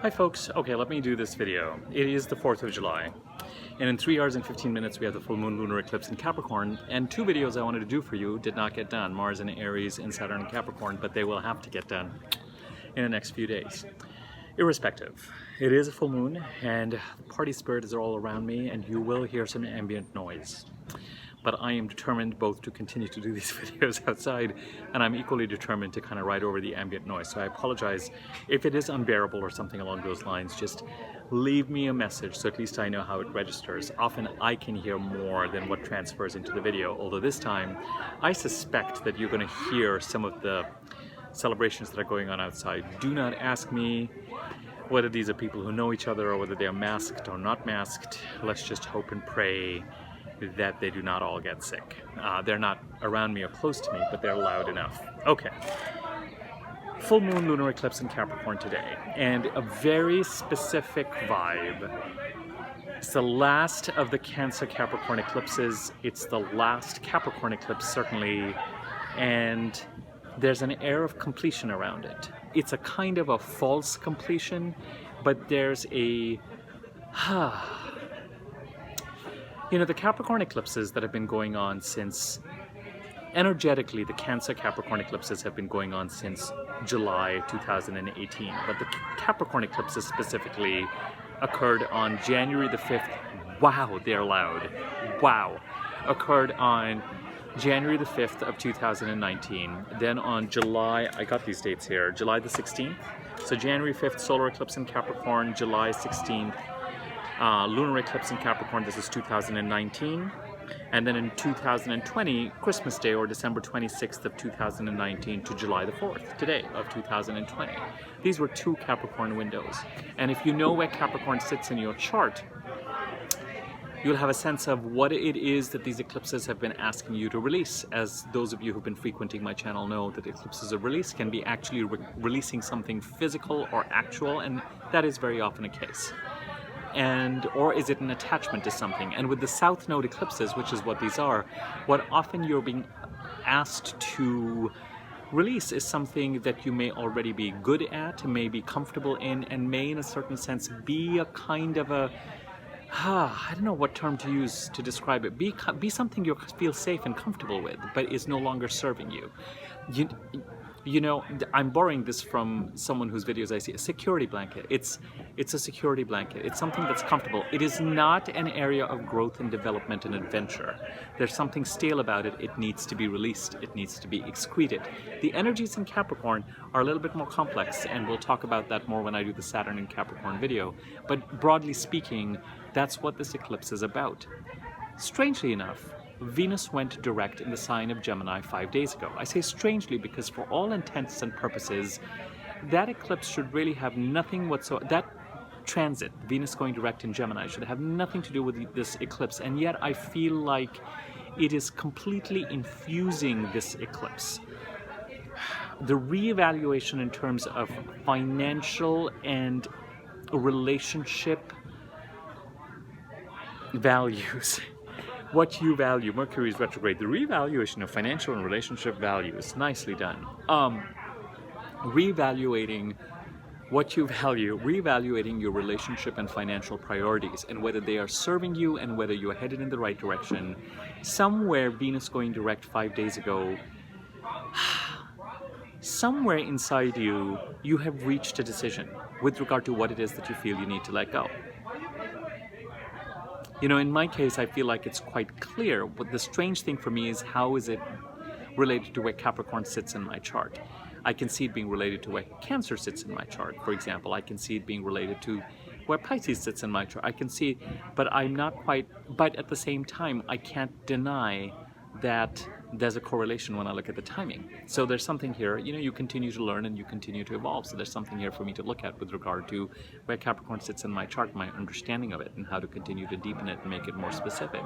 Hi folks, okay, let me do this video. It is the 4th of July, and in 3 hours and 15 minutes we have the full moon lunar eclipse in Capricorn, and two videos I wanted to do for you did not get done, Mars in Aries and Saturn in Capricorn, but they will have to get done in the next few days. Irrespective, it is a full moon, and the party spirit is all around me, and you will hear some ambient noise. But I am determined both to continue to do these videos outside, and I'm equally determined to kind of ride over the ambient noise. So I apologize if it is unbearable or something along those lines. Just leave me a message so at least I know how it registers. Often I can hear more than what transfers into the video, although this time I suspect that you're going to hear some of the celebrations that are going on outside. Do not ask me whether these are people who know each other or whether they are masked or not masked. Let's just hope and pray that they do not all get sick. They're not around me or close to me, but they're loud enough. Okay. Full moon lunar eclipse in Capricorn today, and a very specific vibe. It's the last of the Cancer Capricorn eclipses. It's the last Capricorn eclipse, certainly, and there's an air of completion around it. It's a kind of a false completion, but there's a you know, the Capricorn eclipses that have been going on since, energetically, the Cancer Capricorn eclipses have been going on since July 2018. But the Capricorn eclipses specifically occurred on January the 5th. Wow, they're loud. Wow. Occurred on January the 5th of 2019. Then on July, I got these dates here, July the 16th. So January 5th, solar eclipse in Capricorn, July 16th. Lunar eclipse in Capricorn, this is 2019, and then in 2020, Christmas Day, or December 26th of 2019 to July the 4th, today of 2020. These were two Capricorn windows, and if you know where Capricorn sits in your chart, you'll have a sense of what it is that these eclipses have been asking you to release. As those of you who've been frequenting my channel know, that eclipses of release can be actually releasing something physical or actual, and that is very often a case. Or is it an attachment to something? And with the South Node eclipses, which is what these are, what often you're being asked to release is something that you may already be good at, may be comfortable in, and may in a certain sense be a kind of a, I don't know what term to use to describe it, be something you feel safe and comfortable with, but is no longer serving you. You know, I'm borrowing this from someone whose videos I see. A security blanket. It's a security blanket. It's something that's comfortable. It is not an area of growth and development and adventure. There's something stale about it. It needs to be released. It needs to be excreted. The energies in Capricorn are a little bit more complex, and we'll talk about that more when I do the Saturn in Capricorn video. But broadly speaking, that's what this eclipse is about. Strangely enough, Venus went direct in the sign of Gemini 5 days ago. I say strangely because for all intents and purposes, that eclipse should really have nothing whatsoever. That transit, Venus going direct in Gemini, should have nothing to do with this eclipse, and yet I feel like it is completely infusing this eclipse. The reevaluation in terms of financial and relationship values. What you value, Mercury is retrograde, the reevaluation of financial and relationship values, nicely done. Reevaluating what you value, reevaluating your relationship and financial priorities, and whether they are serving you and whether you are headed in the right direction. Somewhere Venus going direct 5 days ago, somewhere inside you, you have reached a decision with regard to what it is that you feel you need to let go. You know, in my case, I feel like it's quite clear. But the strange thing for me is, how is it related to where Capricorn sits in my chart? I can see it being related to where Cancer sits in my chart, for example. I can see it being related to where Pisces sits in my chart. I can see, but I'm not quite, but at the same time, I can't deny that there's a correlation when I look at the timing. So there's something here, you know, you continue to learn and you continue to evolve. So there's something here for me to look at with regard to where Capricorn sits in my chart, my understanding of it, and how to continue to deepen it and make it more specific.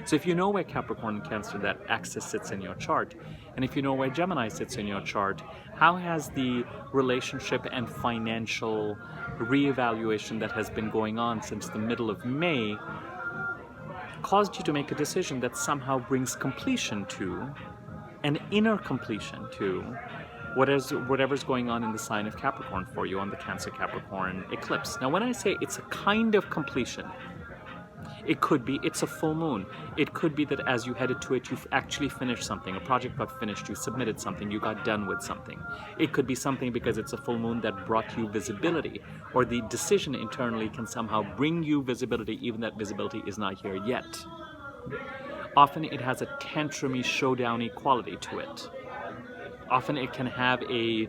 So if you know where Capricorn and Cancer, that axis sits in your chart, and if you know where Gemini sits in your chart, how has the relationship and financial reevaluation that has been going on since the middle of May caused you to make a decision that somehow brings completion to, an inner completion to, whatever's going on in the sign of Capricorn for you on the Cancer Capricorn eclipse. Now, when I say it's a kind of completion, it could be it's a full moon. It could be that as you headed to it, you've actually finished something. A project got finished, you submitted something, you got done with something. It could be something because it's a full moon that brought you visibility, or the decision internally can somehow bring you visibility, even that visibility is not here yet. Often it has a tantrumy, showdowny quality to it. Often it can have a,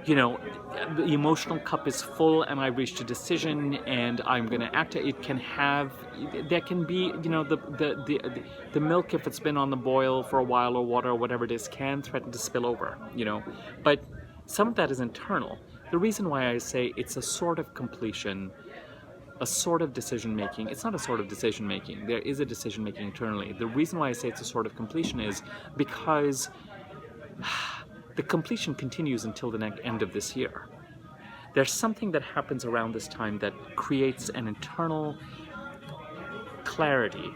you know, the emotional cup is full and I reached a decision and I'm going to act. It can have, there can be, you know, the milk, if it's been on the boil for a while, or water or whatever it is, can threaten to spill over, you know. But some of that is internal. The reason why I say it's a sort of completion, a sort of decision making, it's not a sort of decision making. There is a decision making internally. The reason why I say it's a sort of completion is because the completion continues until the end of this year. There's something that happens around this time that creates an internal clarity,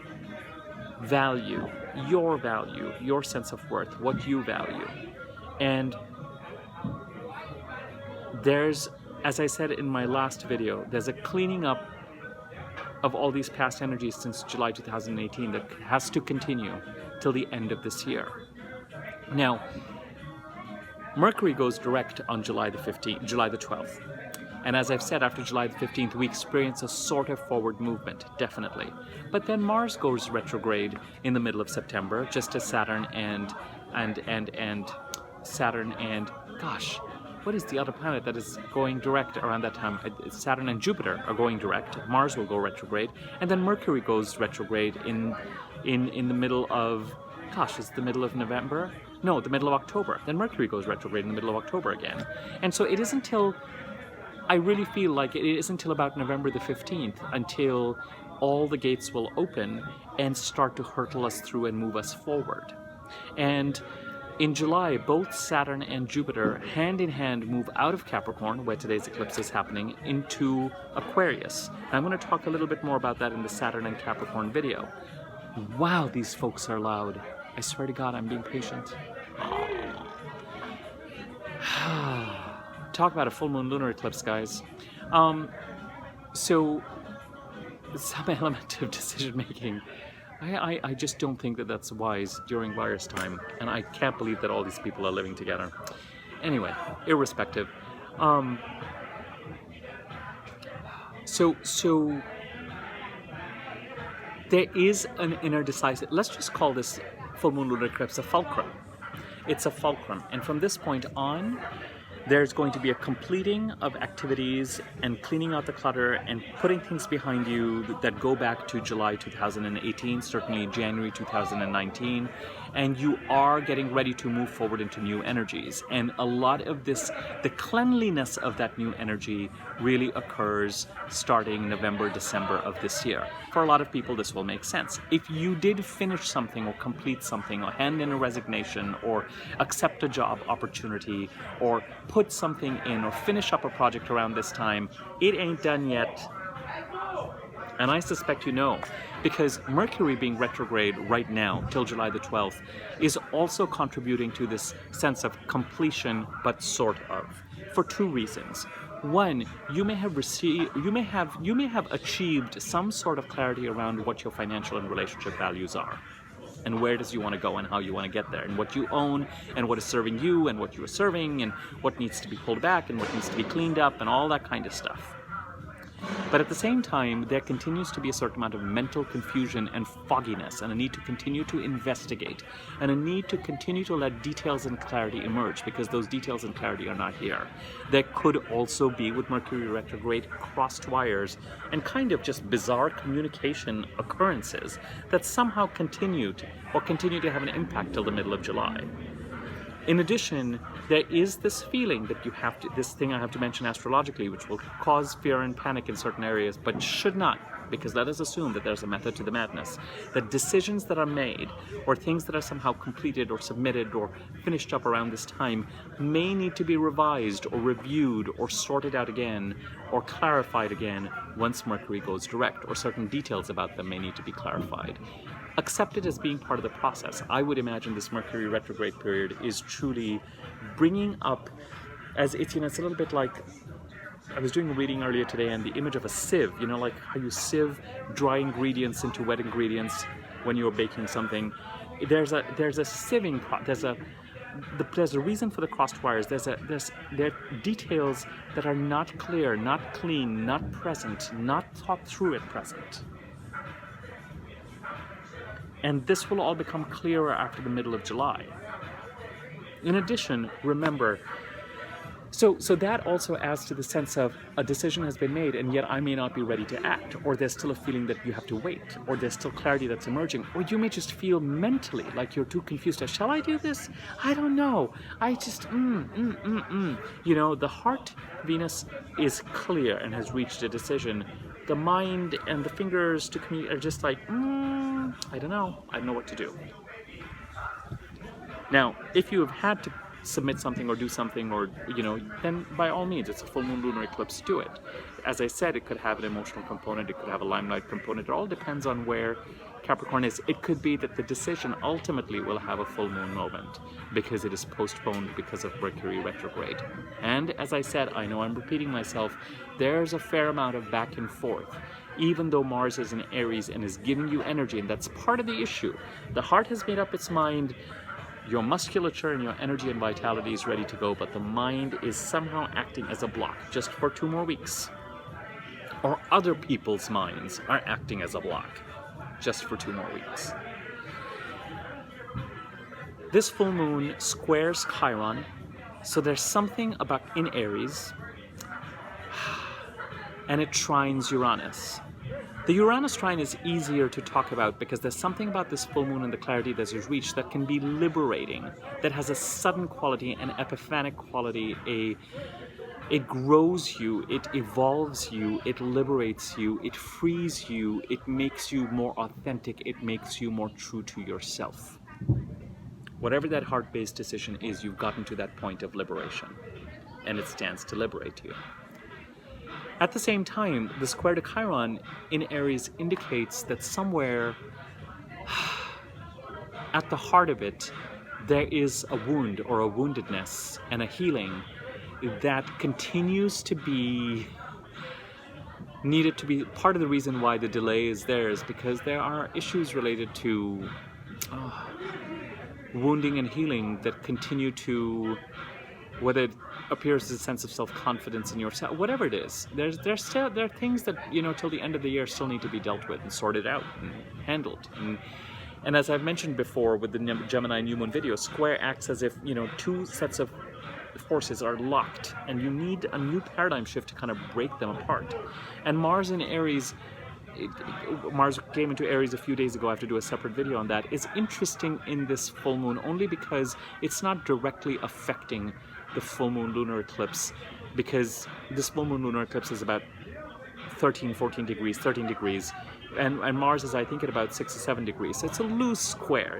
value, your sense of worth, what you value. And there's, as I said in my last video, there's a cleaning up of all these past energies since July 2018 that has to continue till the end of this year. Now, Mercury goes direct on July the 12th. And as I've said, after July the 15th, we experience a sort of forward movement, definitely. But then Mars goes retrograde in the middle of September, just as Saturn and gosh, what is the other planet that is going direct around that time? Saturn and Jupiter are going direct. Mars will go retrograde, and then Mercury goes retrograde in the middle of, gosh, it's the middle of November? No, the middle of October. Then Mercury goes retrograde in the middle of October again. And so it isn't till, I really feel like it isn't until about November the 15th until all the gates will open and start to hurtle us through and move us forward. And in July, both Saturn and Jupiter, hand in hand, move out of Capricorn, where today's eclipse is happening, into Aquarius. And I'm going to talk a little bit more about that in the Saturn and Capricorn video. Wow, these folks are loud. I swear to God, I'm being patient. Talk about a full moon lunar eclipse, guys. So, some element of decision making. I just don't think that that's wise during virus time, and I can't believe that all these people are living together. Anyway, irrespective. So there is an inner decisive. Let's just call this full moon lunar eclipse a fulcrum. It's a fulcrum, and from this point on, there's going to be a completing of activities and cleaning out the clutter and putting things behind you that go back to July 2018, certainly January 2019, and you are getting ready to move forward into new energies. And a lot of this, the cleanliness of that new energy really occurs starting November, December of this year. For a lot of people, this will make sense. If you did finish something or complete something or hand in a resignation or accept a job opportunity or put something in or finish up a project around this time, it ain't done yet. And I suspect you know, because Mercury being retrograde right now till July the 12th is also contributing to this sense of completion, but sort of, for two reasons. One, you may have achieved some sort of clarity around what your financial and relationship values are, and where does you want to go and how you want to get there, and what you own and what is serving you and what you are serving and what needs to be pulled back and what needs to be cleaned up and all that kind of stuff. But at the same time, there continues to be a certain amount of mental confusion and fogginess, and a need to continue to investigate, and a need to continue to let details and clarity emerge, because those details and clarity are not here. There could also be, with Mercury retrograde, crossed wires and kind of just bizarre communication occurrences that somehow continue to have an impact till the middle of July. In addition, there is this feeling that this thing I have to mention astrologically, which will cause fear and panic in certain areas, but should not, because let us assume that there's a method to the madness, that decisions that are made or things that are somehow completed or submitted or finished up around this time may need to be revised or reviewed or sorted out again or clarified again once Mercury goes direct, or certain details about them may need to be clarified. accept it as being part of the process. I would imagine this Mercury retrograde period is truly bringing up, as it's, it's a little bit like, I was doing a reading earlier today, and the image of a sieve, like how you sieve dry ingredients into wet ingredients when you're baking something. There's a sieving there's a reason for the crossed wires. There are details that are not clear, not clean, not present, not thought through at present. And this will all become clearer after the middle of July. In addition, remember, so that also adds to the sense of a decision has been made, and yet I may not be ready to act, or there's still a feeling that you have to wait, or there's still clarity that's emerging, or you may just feel mentally like you're too confused. Shall I do this? I don't know. I just, the heart, Venus, is clear and has reached a decision. The mind and the fingers to communicate are just like, I don't know what to do. Now, if you have had to submit something or do something, or then by all means, it's a full moon lunar eclipse, do it. As I said, it could have an emotional component, it could have a limelight component. It all depends on where Capricorn is. It could be that the decision ultimately will have a full moon moment because it is postponed because of Mercury retrograde. And as I said, I know I'm repeating myself, there's a fair amount of back and forth. Even though Mars is in Aries and is giving you energy, and that's part of the issue. The heart has made up its mind. Your musculature and your energy and vitality is ready to go, but the mind is somehow acting as a block just for 2 more weeks. Or other people's minds are acting as a block just for 2 more weeks. This full moon squares Chiron, so there's something about in Aries, and it trines Uranus. The Uranus trine is easier to talk about because there's something about this full moon and the clarity that is reached that can be liberating, that has a sudden quality, an epiphanic quality, it grows you, it evolves you, it liberates you, it frees you, it makes you more authentic, it makes you more true to yourself. Whatever that heart-based decision is, you've gotten to that point of liberation, and it stands to liberate you. At the same time, the square to Chiron in Aries indicates that somewhere at the heart of it, there is a wound or a woundedness and a healing that continues to be needed to be. Part of the reason why the delay is there is because there are issues related to wounding and healing that continue to, whether it appears as a sense of self-confidence in yourself, whatever it is, there are things that, till the end of the year still need to be dealt with and sorted out and handled. And as I've mentioned before with the Gemini new moon video, square acts as if, 2 sets of forces are locked, and you need a new paradigm shift to kind of break them apart. And Mars in Aries, Mars came into Aries a few days ago. I have to do a separate video on that. Is interesting in this full moon only because it's not directly affecting the full moon lunar eclipse, because this full moon lunar eclipse is about 13 degrees, and Mars is, I think, at about 6 or 7 degrees. So it's a loose square.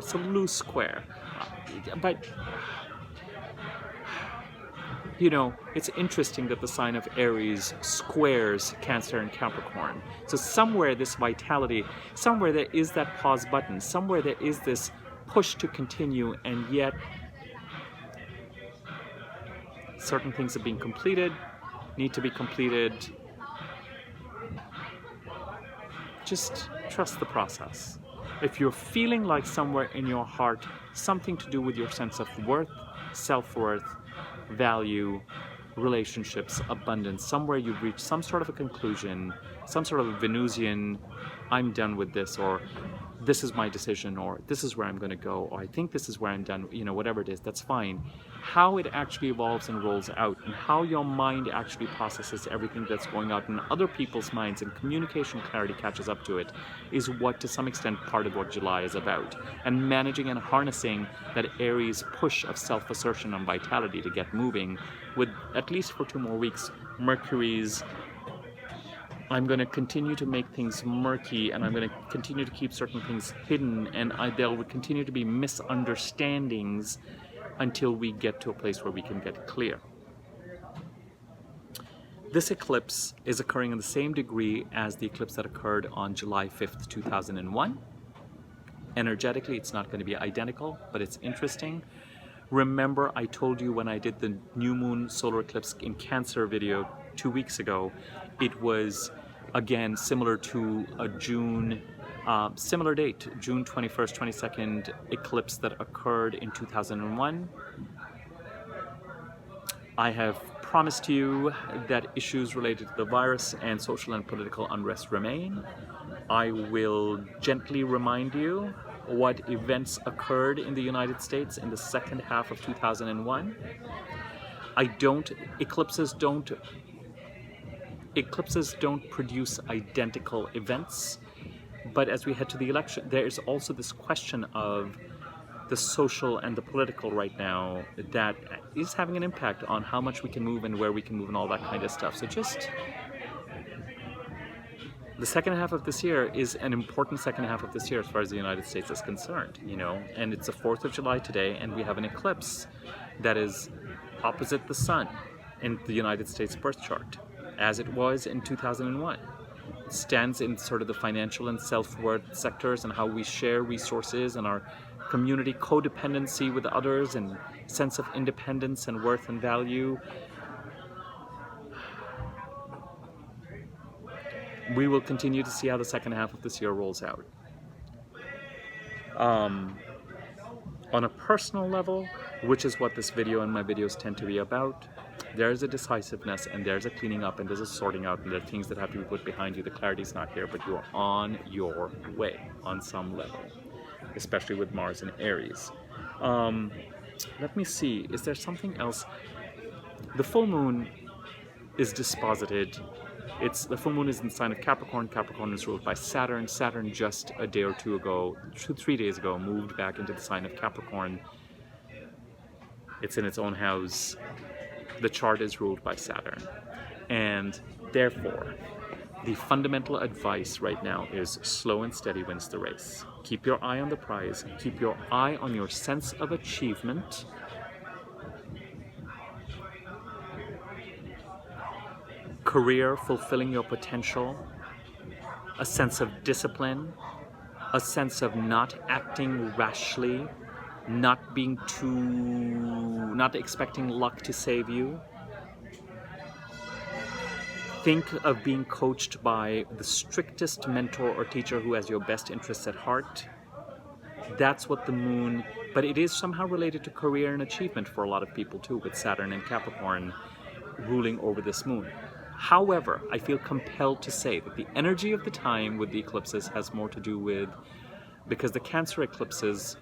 But it's interesting that the sign of Aries squares Cancer and Capricorn. So somewhere this vitality, somewhere there is that pause button, somewhere there is this push to continue, and yet certain things are being completed, need to be completed. Just trust the process. If you're feeling like somewhere in your heart, something to do with your sense of worth, self-worth, value, relationships, abundance, somewhere you've reached some sort of a conclusion, some sort of a Venusian, I'm done with this, or this is my decision, or this is where I'm going to go, or I think this is where I'm done, whatever it is, that's fine. How it actually evolves and rolls out, and how your mind actually processes everything that's going out in other people's minds, and communication clarity catches up to it, is what, to some extent, part of what July is about. And managing and harnessing that Aries push of self-assertion and vitality to get moving, with, at least for 2 more weeks, Mercury's I'm going to continue to make things murky, and I'm going to continue to keep certain things hidden, and there will continue to be misunderstandings until we get to a place where we can get clear. This eclipse is occurring in the same degree as the eclipse that occurred on July 5th, 2001. Energetically, it's not going to be identical, but it's interesting. Remember, I told you when I did the new moon solar eclipse in Cancer video 2 weeks ago, it was, again, similar to a June, similar date, June 21st, 22nd eclipse that occurred in 2001. I have promised you that issues related to the virus and social and political unrest remain. I will gently remind you what events occurred in the United States in the second half of 2001. Eclipses don't produce identical events, but as we head to the election, there is also this question of the social and the political right now that is having an impact on how much we can move and where we can move and all that kind of stuff. So just the second half of this year is an important second half of this year as far as the United States is concerned, you know, and it's the 4th of July today, and we have an eclipse that is opposite the sun in the United States birth chart, as it was in 2001. It stands in sort of the financial and self-worth sectors and how we share resources and our community codependency with others and sense of independence and worth and value. We will continue to see how the second half of this year rolls out. On a personal level, which is what this video and my videos tend to be about, there's a decisiveness and there's a cleaning up and there's a sorting out and there are things that have to be put behind you. The clarity's not here, but you're on your way on some level, especially with Mars in Aries. Let me see, is there something else? The full moon is disposited. The full moon is in the sign of Capricorn. Capricorn is ruled by Saturn. Saturn just a day or 3 days ago, moved back into the sign of Capricorn. It's in its own house. The chart is ruled by Saturn. And therefore, the fundamental advice right now is slow and steady wins the race. Keep your eye on the prize. Keep your eye on your sense of achievement. Career, fulfilling your potential, a sense of discipline, a sense of not acting rashly, not expecting luck to save you. Think of being coached by the strictest mentor or teacher who has your best interests at heart. That's what the moon, but it is somehow related to career and achievement for a lot of people too, with Saturn and Capricorn ruling over this moon. However, I feel compelled to say that the energy of the time with the eclipses has more to do with, because the Cancer eclipses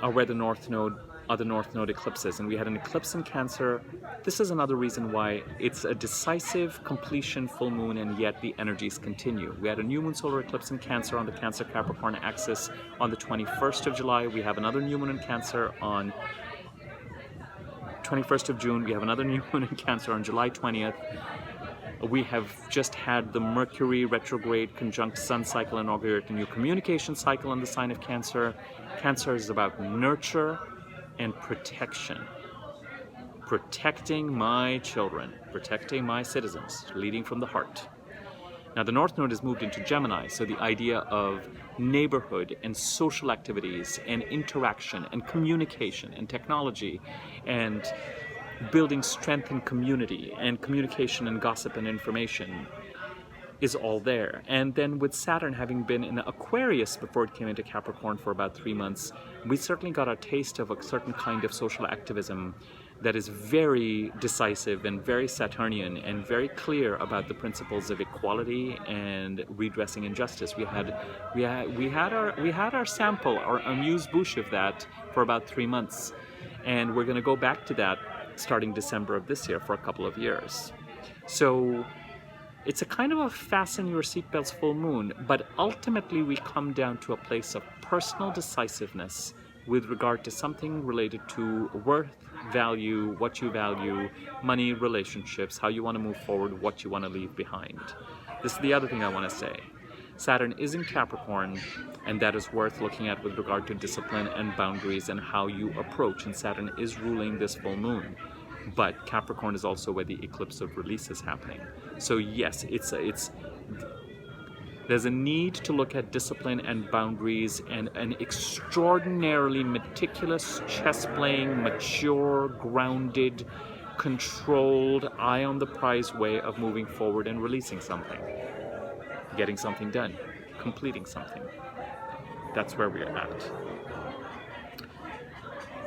are where the North Node are the North Node eclipses, and we had an eclipse in Cancer. This is another reason why it's a decisive completion full moon, and yet the energies continue. We had a new moon solar eclipse in Cancer on the Cancer-Capricorn axis on the 21st of July. We have another new moon in Cancer on 21st of June. We have another new moon in Cancer on July 20th. We have just had the Mercury retrograde conjunct Sun cycle inaugurate a new communication cycle in the sign of Cancer. Cancer is about nurture and protection. Protecting my children, protecting my citizens, leading from the heart. Now the North Node has moved into Gemini, so the idea of neighborhood and social activities and interaction and communication and technology and building strength in community and communication and gossip and information is all there. And then with Saturn having been in Aquarius before it came into Capricorn for about 3 months, we certainly got a taste of a certain kind of social activism that is very decisive and very Saturnian and very clear about the principles of equality and redressing injustice. We had our sample, our amuse-bouche of that for about 3 months, and we're going to go back to that starting December of this year for a couple of years. So it's a kind of a fasten your seatbelts full moon, but ultimately we come down to a place of personal decisiveness with regard to something related to worth, value, what you value, money, relationships, how you want to move forward, what you want to leave behind. This is the other thing I want to say. Saturn is in Capricorn, and that is worth looking at with regard to discipline and boundaries and how you approach, and Saturn is ruling this full moon. But Capricorn is also where the eclipse of release is happening. So yes, There's a need to look at discipline and boundaries and an extraordinarily meticulous, chess-playing, mature, grounded, controlled, eye on the prize way of moving forward and releasing something, getting something done, completing something. That's where we're at.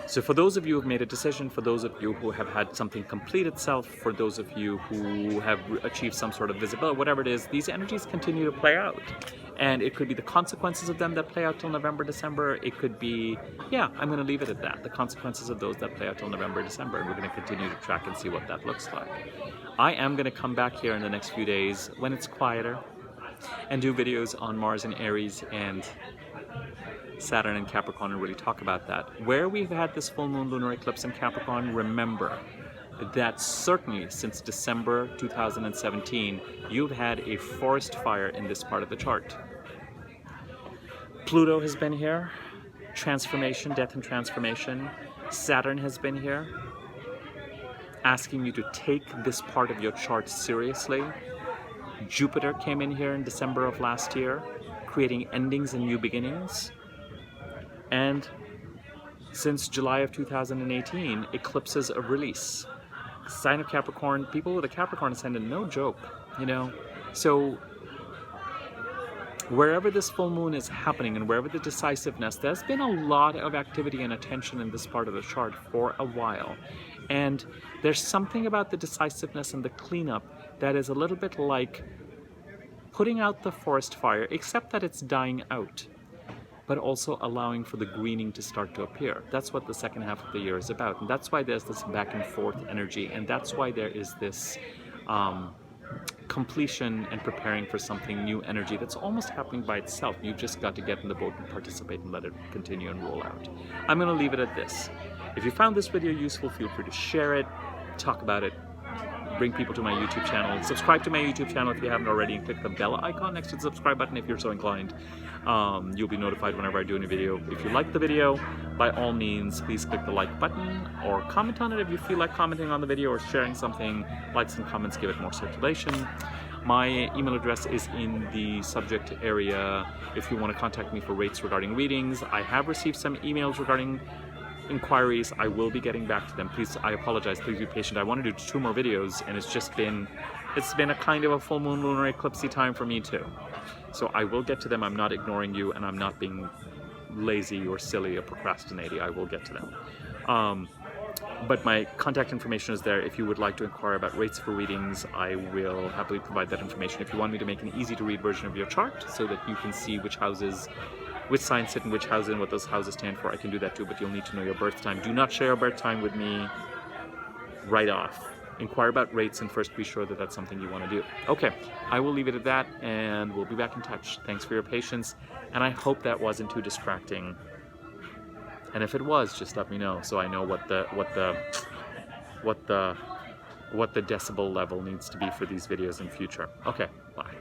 So for those of you who have made a decision, for those of you who have had something complete itself, for those of you who have achieved some sort of visibility, whatever it is, these energies continue to play out. And it could be the consequences of them that play out till November, December. It could be, yeah, I'm going to leave it at that. The consequences of those that play out till November, December. And we're going to continue to track and see what that looks like. I am going to come back here in the next few days when it's quieter and do videos on Mars and Aries and Saturn and Capricorn and really talk about that. Where we've had this full moon lunar eclipse in Capricorn, remember that certainly since December 2017, you've had a forest fire in this part of the chart. Pluto has been here, transformation, death and transformation. Saturn has been here, asking you to take this part of your chart seriously. Jupiter came in here in December of last year, creating endings and new beginnings. And since July of 2018, eclipses of release. Sign of Capricorn, people with a Capricorn ascendant, no joke, you know. So wherever this full moon is happening and wherever the decisiveness, there's been a lot of activity and attention in this part of the chart for a while. And there's something about the decisiveness and the cleanup that is a little bit like putting out the forest fire, except that it's dying out, but also allowing for the greening to start to appear. That's what the second half of the year is about. And that's why there's this back and forth energy. And that's why there is this completion and preparing for something new energy that's almost happening by itself. You've just got to get in the boat and participate and let it continue and roll out. I'm going to leave it at this. If you found this video useful, feel free to share it, talk about it, bring people to my YouTube channel. Subscribe to my YouTube channel if you haven't already, and click the bell icon next to the subscribe button if you're so inclined. You'll be notified whenever I do a new video. If you like the video, by all means, please click the like button or comment on it if you feel like commenting on the video or sharing something. Likes and comments give it more circulation. My email address is in the subject area if you want to contact me for rates regarding readings. I have received some emails regarding inquiries. I will be getting back to them. Please, I apologize, please be patient. I want to do 2 more videos and it's been a kind of a full moon lunar eclipsey time for me too. So I will get to them. I'm not ignoring you and I'm not being lazy or silly or procrastinating. I will get to them. But my contact information is there. If you would like to inquire about rates for readings, I will happily provide that information. If you want me to make an easy to read version of your chart so that you can see which houses, which signs sit in which house and what those houses stand for, I can do that too, but you'll need to know your birth time. Do not share your birth time with me right off. Inquire about rates and first be sure that that's something you want to do. Okay, I will leave it at that and we'll be back in touch. Thanks for your patience, and I hope that wasn't too distracting. And if it was, just let me know so I know what the decibel level needs to be for these videos in future. Okay, bye.